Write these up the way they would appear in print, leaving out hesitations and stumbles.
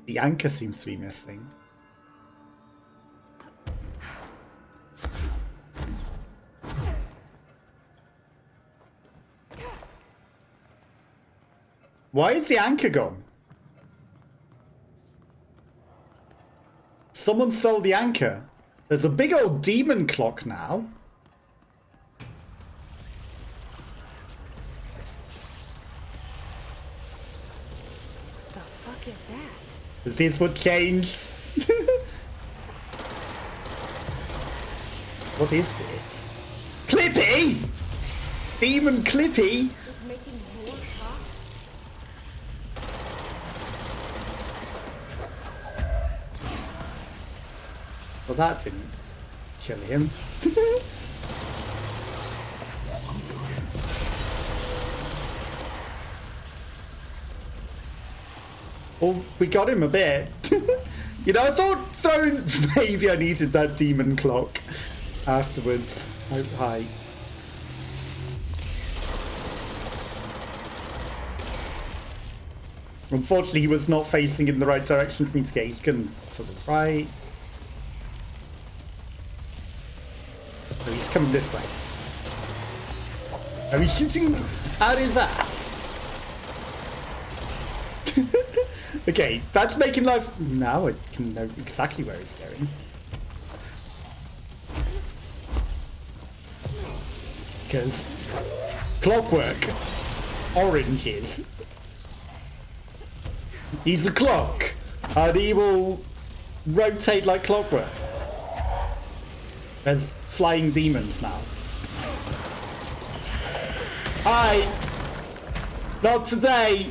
The anchor seems to be missing. Why is the anchor gone? Someone stole the anchor. There's a big old demon clock now. The fuck is that? Is this what changed? What is this? Clippy! Demon Clippy! It's making more shots? Well, that didn't kill him. Well, we got him a bit. You know, I thought throwing maybe I needed that demon clock afterwards. Oh, hi. Unfortunately, he was not facing in the right direction for me to get. He's going to the right. Oh, he's coming this way. Are we shooting out his ass? Okay, that's making life... Now I can know exactly where he's going. Because clockwork, oranges. He's a clock, and he will rotate like clockwork. There's flying demons now. Hi! Not today!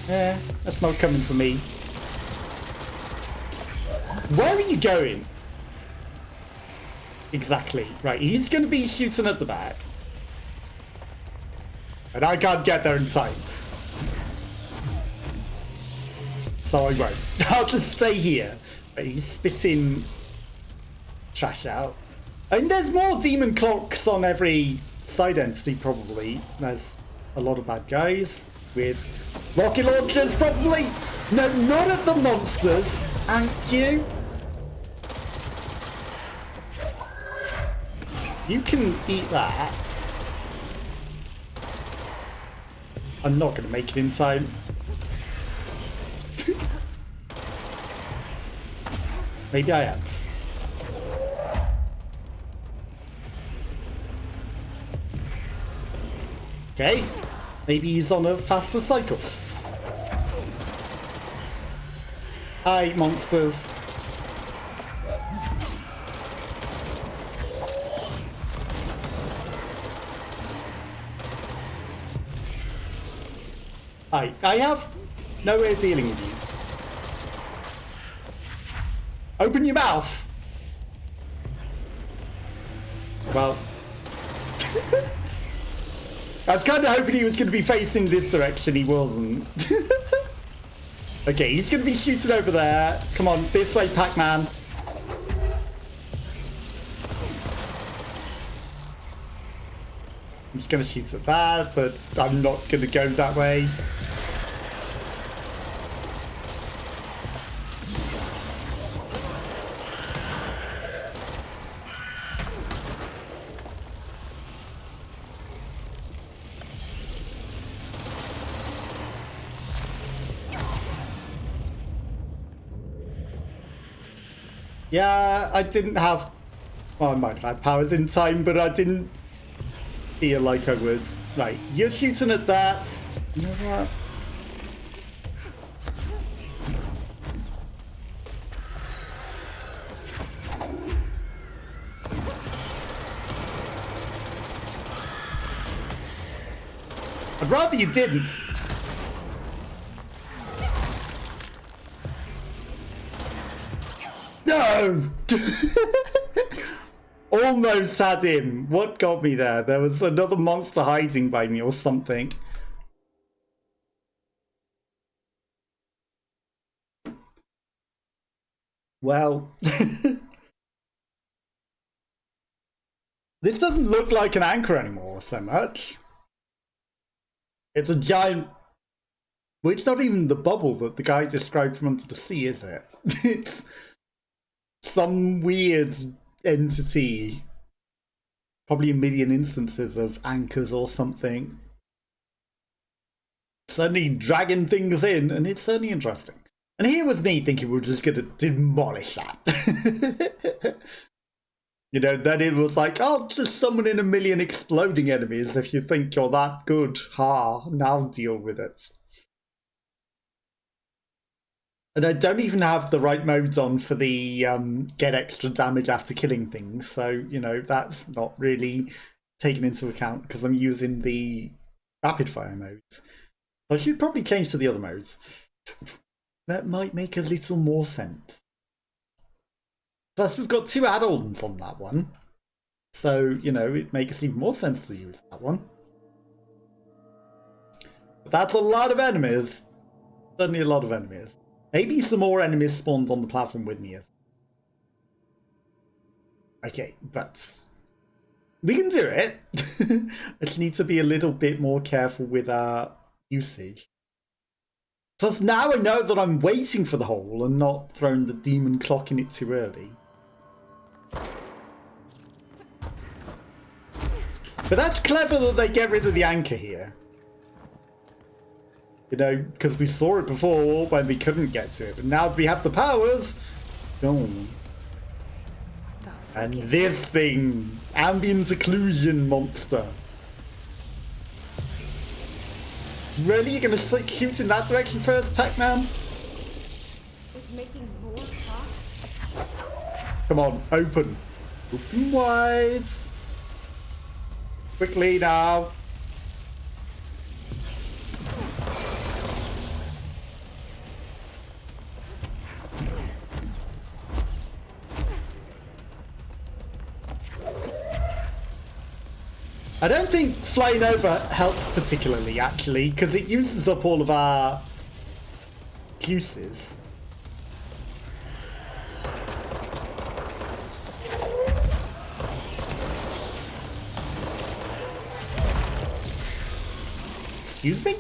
Yeah, that's not coming for me. Where are you going? Exactly. Right, he's going to be shooting at the back. And I can't get there in time. So I won't. I'll just stay here. Right, he's spitting trash out. I mean, there's more demon clocks on every side entity, probably. There's a lot of bad guys with rocket launchers, probably. No, not at the monsters. Thank you. You can eat that. I'm not going to make it in time. Maybe I am. Okay. Maybe he's on a faster cycle. Hi, monsters. I have no way of dealing with you. Open your mouth! Well... I was kind of hoping he was going to be facing this direction. He wasn't. Okay, he's going to be shooting over there. Come on, this way, Pac-Man. I'm just going to shoot at that, but I'm not going to go that way. Yeah, I didn't have... Well, I might have had powers in time, but I didn't feel like I would. Right, you're shooting at that. You know what? I'd rather you didn't. No! Almost had him. What got me there? There was another monster hiding by me or something. Well. This doesn't look like an anchor anymore so much. It's a giant... Well, it's not even the bubble that the guy described from under the sea, is it? It's some weird entity. Probably a million instances of anchors or something. Suddenly dragging things in, and it's certainly interesting. And here was me thinking we were just going to demolish that. You know, then it was like, oh, just summon in a million exploding enemies if you think you're that good. Ha, now deal with it. And I don't even have the right modes on for the get extra damage after killing things. So, you know, that's not really taken into account because I'm using the rapid fire modes. So I should probably change to the other modes. That might make a little more sense. Plus, we've got 2 add-ons on that one. So, you know, it makes even more sense to use that one. But that's a lot of enemies. Certainly a lot of enemies. Maybe some more enemies spawned on the platform with me. Okay, but we can do it. I just need to be a little bit more careful with our usage. Plus now I know that I'm waiting for the hole and not throwing the demon clock in it too early. But that's clever that they get rid of the anchor here. You know, because we saw it before when we couldn't get to it. But now that we have the powers... Oh. And this thing. Ambient occlusion monster. Really? You're going to shoot in that direction first, Pac-Man? It's making more shots. Come on, open. Open wide. Quickly now. I don't think flying over helps particularly, actually, because it uses up all of our juices. Excuse me?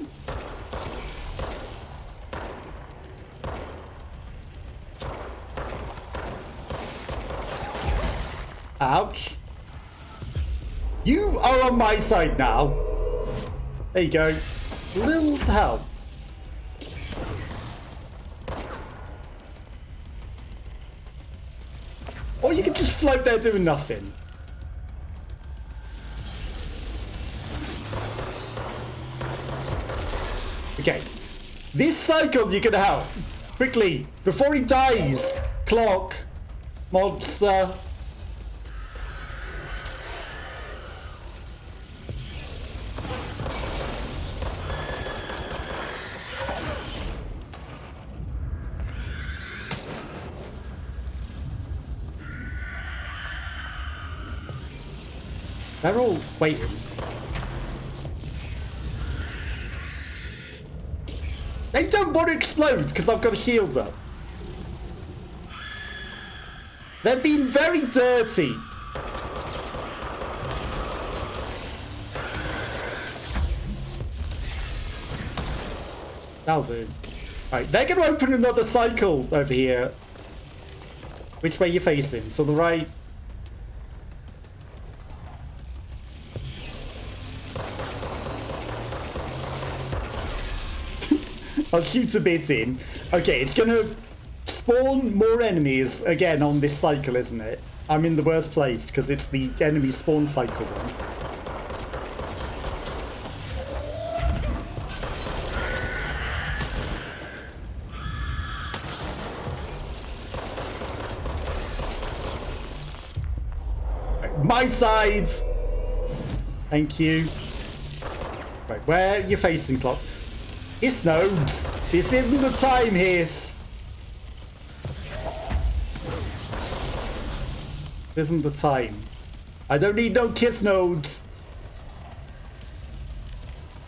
Ouch. You are on my side now. There you go. Little help. Or you can just float there doing nothing. Okay. This cycle you're gonna help. Quickly. Before he dies. Clock. Monster. They're all waiting. They don't want to explode because I've got a shield up. They're being very dirty. That'll do. Right, they're going to open another cycle over here. Which way are you facing? To the right? I'll shoot a bit in. Okay, it's gonna spawn more enemies again on this cycle, isn't it? I'm in the worst place because it's the enemy spawn cycle one. My side! Thank you. Right, where are you facing, Clock? Hiss nodes! This isn't the time, Hiss! This isn't the time. I don't need no kiss nodes!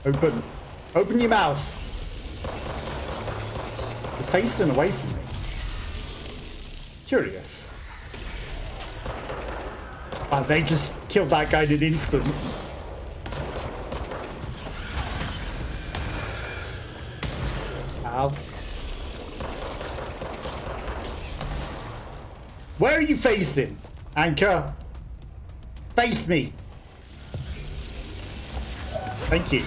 Open. Open your mouth! You're facing away from me. Curious. Oh, they just killed that guy in an instant. Ow. Where are you facing? Anchor. Face me. Thank you.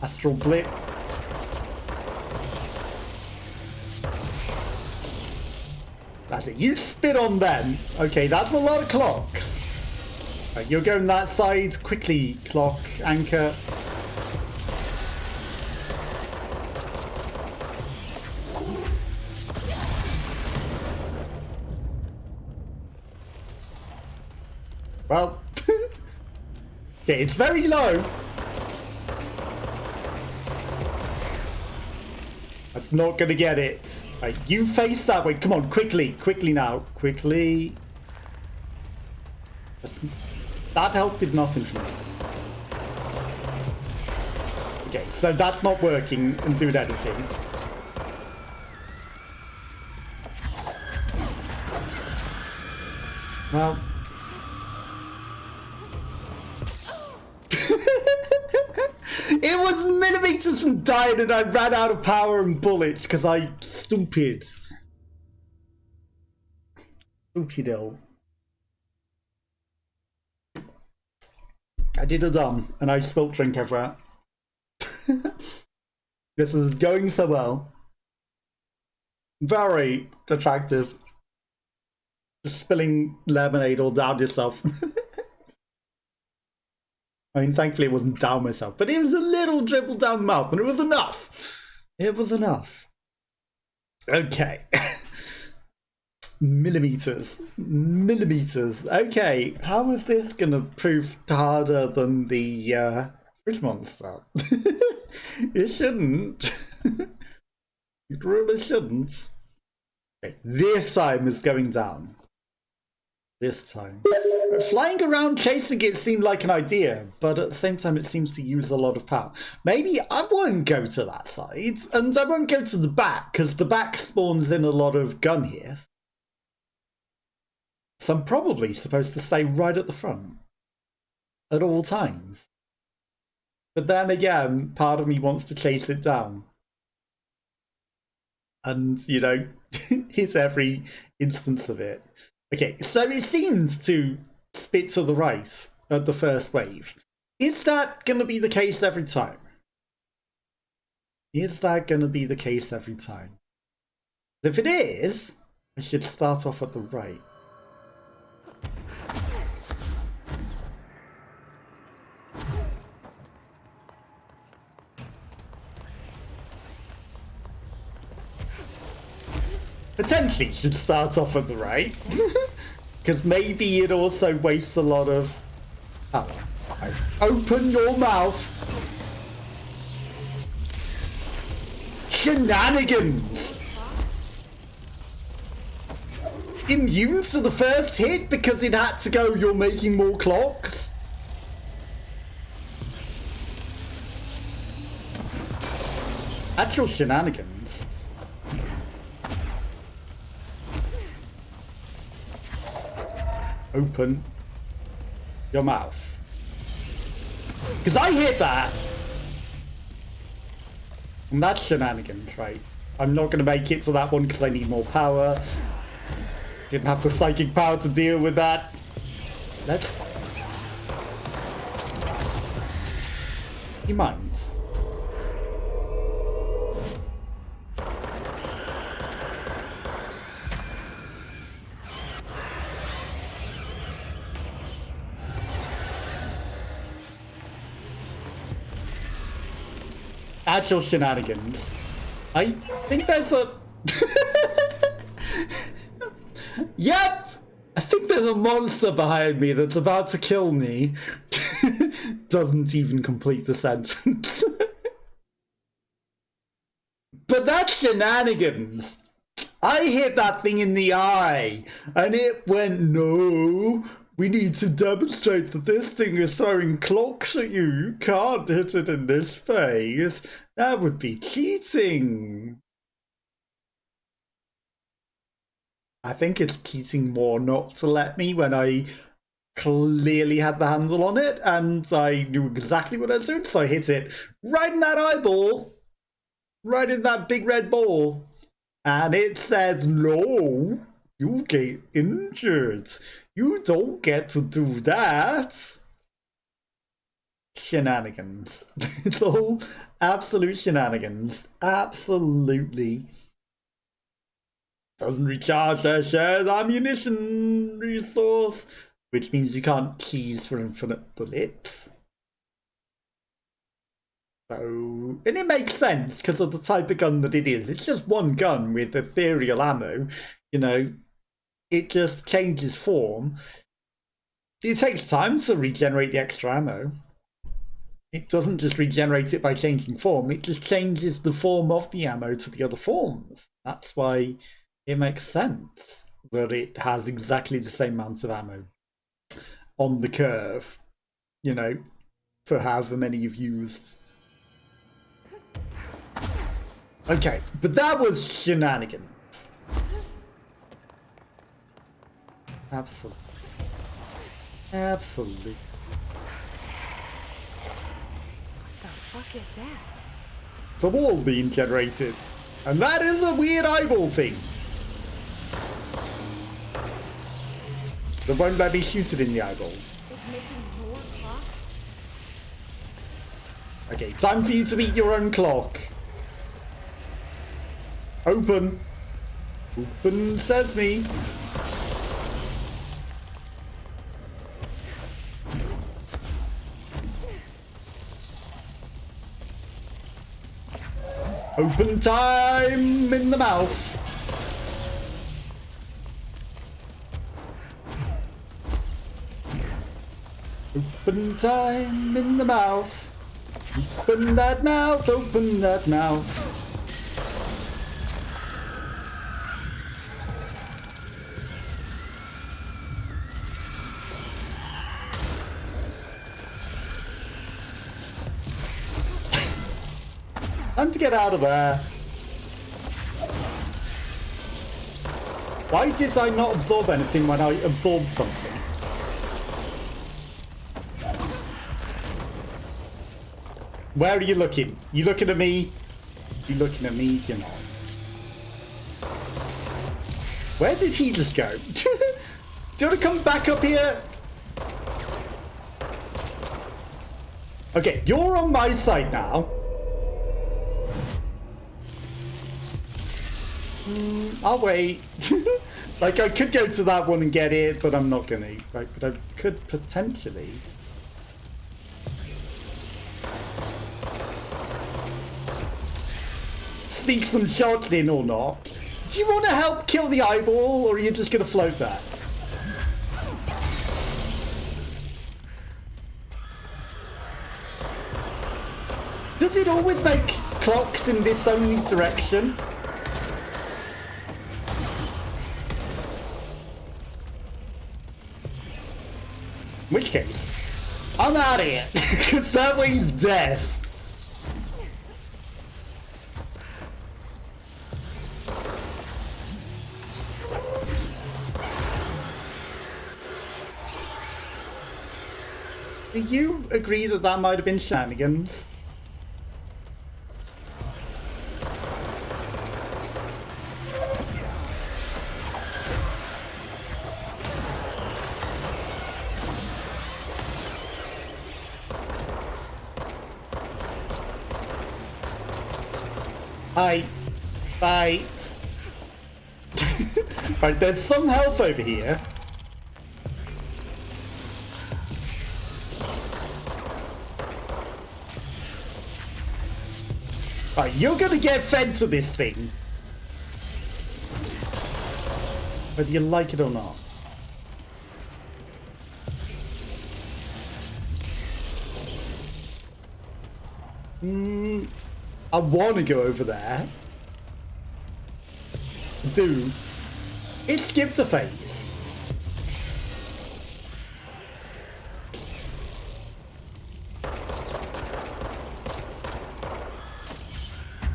Astral blip. That's it. You spit on them. Okay, that's a lot of clocks. Right, you're going that side. Quickly, clock, anchor. Well, okay, it's very low. That's not gonna get it. Right, you face that way. Come on, quickly, quickly now, quickly. That health did nothing for me. Okay, so that's not working and doing anything. Well. It was millimeters from dying and I ran out of power and bullets because I stupid. Stupido. I did a dumb and I spilt drink everywhere. This is going so well. Very attractive. Just spilling lemonade all down yourself. I mean, thankfully it wasn't down myself, but it was a little dribble down the mouth, and it was enough. It was enough. Okay. Millimeters. Millimeters. Okay, how is this going to prove harder than the fridge monster? It shouldn't. It really shouldn't. Okay, this time is going down. This time. Flying around chasing it seemed like an idea, but at the same time it seems to use a lot of power. Maybe I won't go to that side, and I won't go to the back, because the back spawns in a lot of gun here. So I'm probably supposed to stay right at the front. At all times. But then again, part of me wants to chase it down. And, you know, hit every instance of it. Okay, so it seems to spit to the right at the first wave. Is that going to be the case every time? Is that going to be the case every time? If it is, I should start off at the right. Potentially should start off at the right. Because maybe it also wastes a lot of power. Right. Open your mouth. Shenanigans. Immune to the first hit because it had to go, you're making more clocks. Actual shenanigans. Open your mouth. Because I hit that. And that's shenanigans, right? I'm not going to make it to that one because I need more power. Didn't have the psychic power to deal with that. Let's... You mind? Actual shenanigans. I think there's a... Yep! I think there's a monster behind me that's about to kill me. Doesn't even complete the sentence. But that's shenanigans. I hit that thing in the eye, and it went, no, we need to demonstrate that this thing is throwing clocks at you. You can't hit it in this phase. That would be cheating. I think it's cheating more not to let me when I clearly had the handle on it and I knew exactly what I was doing, so I hit it right in that eyeball, right in that big red ball, and it says, no, you get injured. You don't get to do that. Shenanigans. It's all absolute shenanigans. Absolutely. Doesn't recharge their shared ammunition resource, which means you can't cheese for infinite bullets. So, and it makes sense because of the type of gun that it is. It's just one gun with ethereal ammo. You know, it just changes form. It takes time to regenerate the extra ammo. It doesn't just regenerate it by changing form, it just changes the form of the ammo to the other forms. That's why it makes sense that it has exactly the same amount of ammo on the curve, you know, for however many you've used. Okay, but that was shenanigans. Absolutely. Absolutely. What the fuck is that? The wall being generated. And that is a weird eyeball thing. That won't let me shoot it in the eyeball. It's making more clocks? Okay, time for you to beat your own clock. Open. Open sesame. Open time in the mouth. Open time in the mouth. Open that mouth, open that mouth. Time to get out of there. Why did I not absorb anything when I absorbed something? Where are you looking? You looking at me? You looking at me? You're not. Where did he just go? Do you want to come back up here? Okay, you're on my side now. I'll wait. Like, I could go to that one and get it, but I'm not gonna. Like, but I could potentially. Sneak some shots in or not. Do you want to help kill the eyeball, or are you just gonna float that? Does it always make clocks in this only direction? In which case, I'm out of here, because that way's death. Do you agree that that might have been shenanigans? Hi. Bye. Right, there's some health over here. Right, you're gonna get fed to this thing. Whether you like it or not. I want to go over there. Dude, it skipped a phase.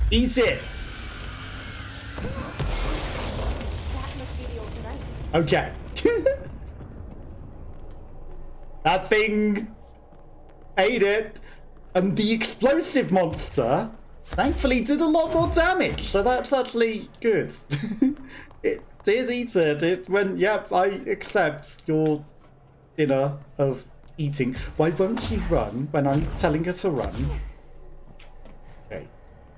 Eat it. That must be the ultimate Okay. That thing ate it, and the explosive monster thankfully did a lot more damage, so that's actually good. It did eat it. It went, yep, I accept your dinner of eating. Why won't she run when I'm telling her to run? Okay.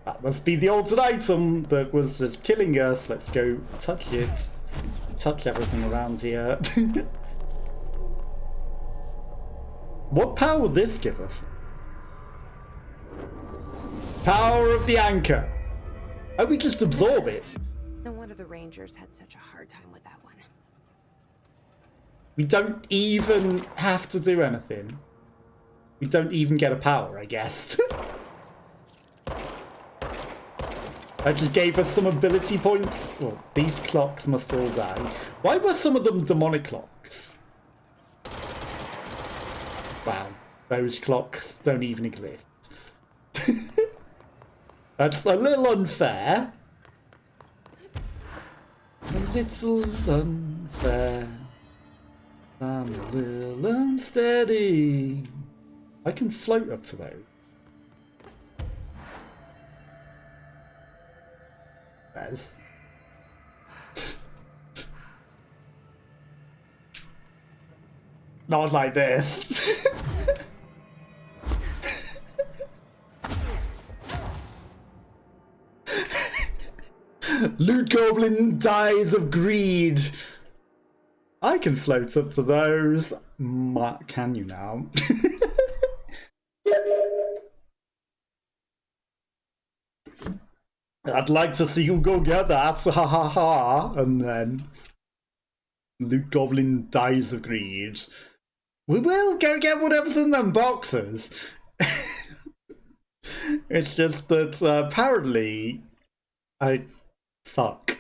That must be the altered item that was just killing us. Let's go touch it. Touch everything around here. What power will this give us? Power of the anchor. Oh, we just absorb it. No wonder the Rangers had such a hard time with that one. We don't even have to do anything. We don't even get a power, I guess. That just gave us some ability points. Well, these clocks must all die. Why were some of them demonic clocks? Wow, those clocks don't even exist. That's a little unfair. A little unfair. I'm a little unsteady. I can float up to those. That's... Not like this. Loot Goblin dies of greed. I can float up to those. Can you now? I'd like to see you go get that. Ha ha ha. And then Loot Goblin dies of greed. We will go get whatever's in them boxes. It's just that apparently I suck.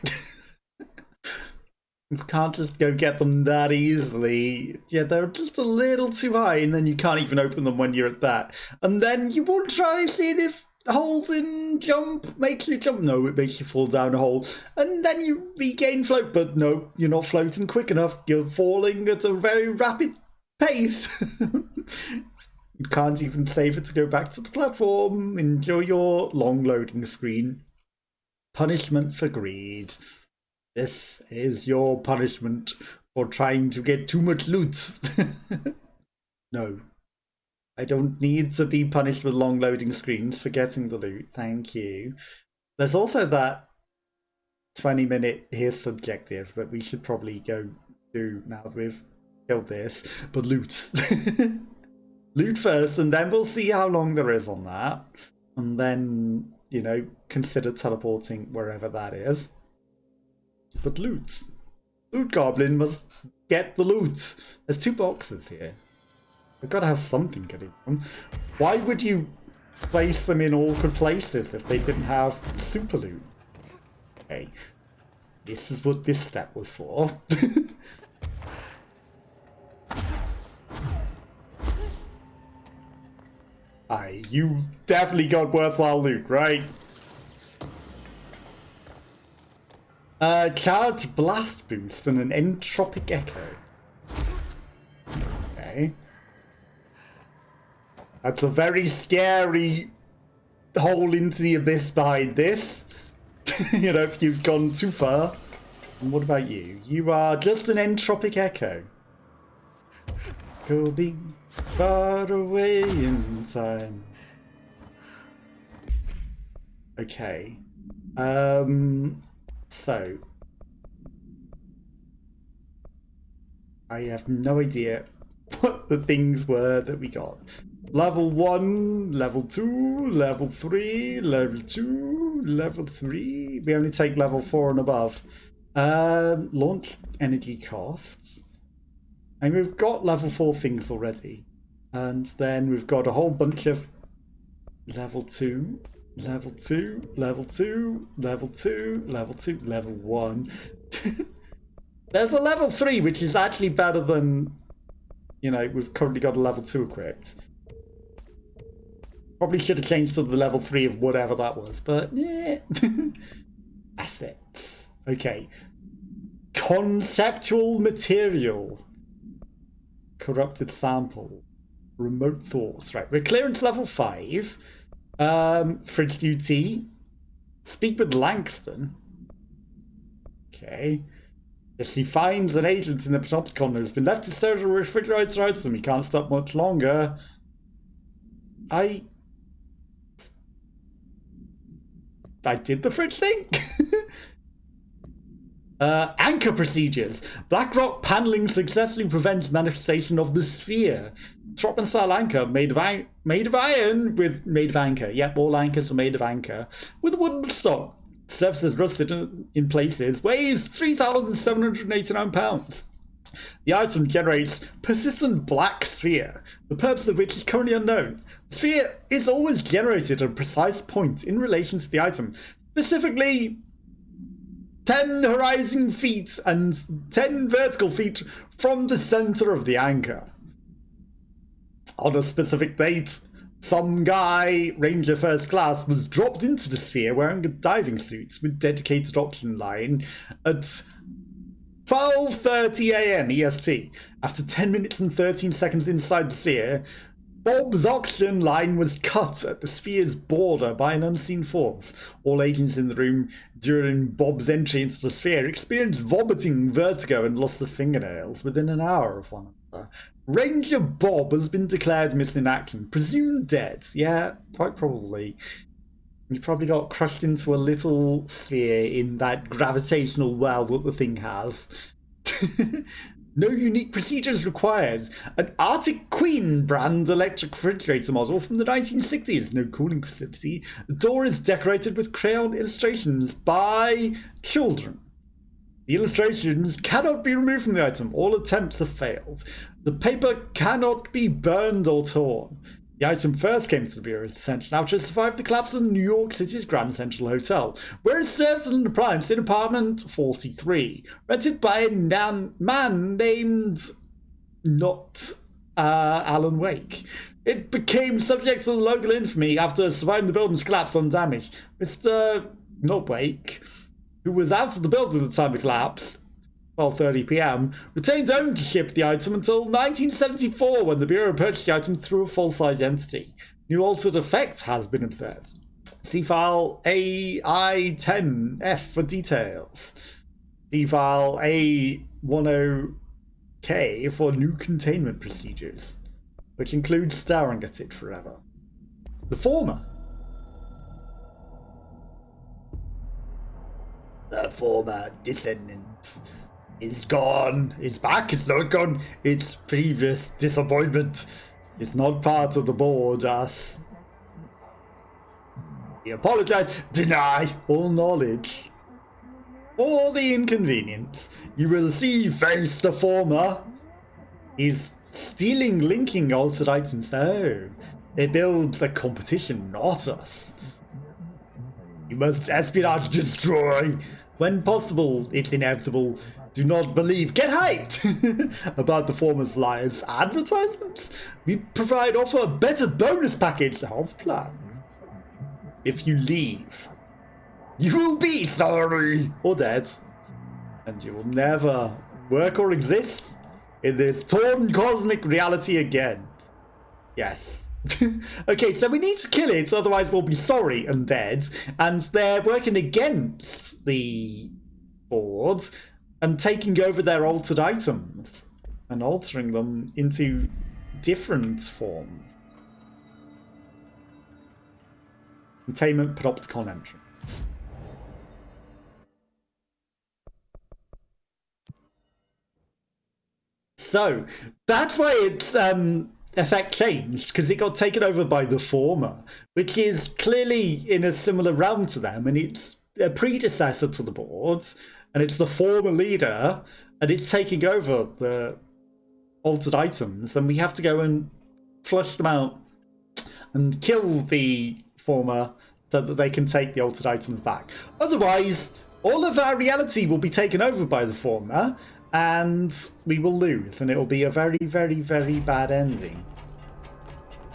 You can't just go get them that easily. Yeah, they're just a little too high, and then you can't even open them when you're at that. And then you want to try seeing if holes in jump makes you jump. No, it makes you fall down a hole. And then you regain float, but no, you're not floating quick enough. You're falling at a very rapid pace. You can't even save it to go back to the platform. Enjoy your long loading screen. Punishment for greed. This is your punishment for trying to get too much loot. No. I don't need to be punished with long loading screens for getting the loot. Thank you. There's also that 20-minute here's subjective that we should probably go do now that we've killed this. But loot. Loot first, and then we'll see how long there is on that. And then, you know, consider teleporting wherever that is. But loot. Loot Goblin must get the loot. There's 2 boxes here. We've got to have something good in them. Why would you place them in awkward places if they didn't have super loot? Okay. This is what this step was for. Aye, you definitely got worthwhile loot, right? Charge blast boost and an entropic echo. Okay. That's a very scary hole into the abyss behind this. You know, if you've gone too far. And what about you? You are just an entropic echo. Going far away in time. Okay. So I have no idea what the things were that we got. Level 1, level 2, level 3, level 2, level 3. We only take level 4 and above. Launch energy costs. And we've got level 4 things already. And then we've got a whole bunch of level 2, level 2, level 2, level 2, level 2, level 1. There's a level 3, which is actually better than, you know, we've currently got a level 2 equipped. Probably should have changed to the level 3 of whatever that was, but yeah. Assets. Okay. Conceptual material. Corrupted sample. Remote thoughts. Right, we're clearance level 5. Fridge duty. Speak with Langston. Okay. If he finds an agent in the Panopticon who's been left to stare at a refrigerator item, he can't stop much longer. I did the fridge thing? Anchor procedures. Blackrock paneling successfully prevents manifestation of the sphere. Trotman style anchor made of iron with made of anchor. Yep, all anchors are made of anchor with a wooden stock. Surface is rusted in places. Weighs 3,789 pounds. The item generates persistent black sphere, the purpose of which is currently unknown. The sphere is always generated at a precise point in relation to the item, specifically 10 horizon feet and 10 vertical feet from the center of the anchor. On a specific date, some guy, Ranger First Class, was dropped into the sphere wearing a diving suit with dedicated oxygen line at 12:30 AM EST. After 10 minutes and 13 seconds inside the sphere, Bob's oxygen line was cut at the sphere's border by an unseen force. All agents in the room during Bob's entry into the sphere experienced vomiting, vertigo, and loss of fingernails within an hour of one another. Ranger Bob has been declared missing in action, presumed dead. Yeah, quite probably. He probably got crushed into a little sphere in that gravitational well that the thing has. No unique procedures required. An Arctic Queen brand electric refrigerator model from the 1960s. No cooling facility. The door is decorated with crayon illustrations by children. The illustrations cannot be removed from the item. All attempts have failed. The paper cannot be burned or torn. The item first came to the Bureau's attention after it survived the collapse of New York City's Grand Central Hotel, where it serves as an appliance in apartment 43, rented by a man named not Alan Wake. It became subject to the local infamy after surviving the building's collapse undamaged. Mr. Not Wake, who was out of the building at the time of collapse, 12:30 PM, retained ownership of the item until 1974 when the Bureau purchased the item through a false identity. New altered effect has been observed. See file AI10F for details. See file A10K for new containment procedures, which includes staring at it forever. The former. The former descendant is gone. It's back. It's not gone. It's previous disappointment. It's not part of the board, us. We apologize. Deny all knowledge. For the inconvenience, you will see face the former. He's stealing linking altered items. No. It builds a competition, not us. You must espionage destroy. When possible, it's inevitable. Do not believe. Get hyped about the former's liars. Advertisements? We offer a better bonus package health plan. If you leave, you will be sorry or dead, and you will never work or exist in this torn cosmic reality again. Yes. Okay, so we need to kill it, otherwise we'll be sorry and dead. And they're working against the board and taking over their altered items and altering them into different forms. Containment Panopticon entrance. So that's why it's effect changed, because it got taken over by the former, which is clearly in a similar realm to them, and it's a predecessor to the boards, and it's the former leader, and it's taking over the altered items, and we have to go and flush them out and kill the former so that they can take the altered items back. Otherwise, all of our reality will be taken over by the former, and we will lose, and it will be a very, very, very bad ending.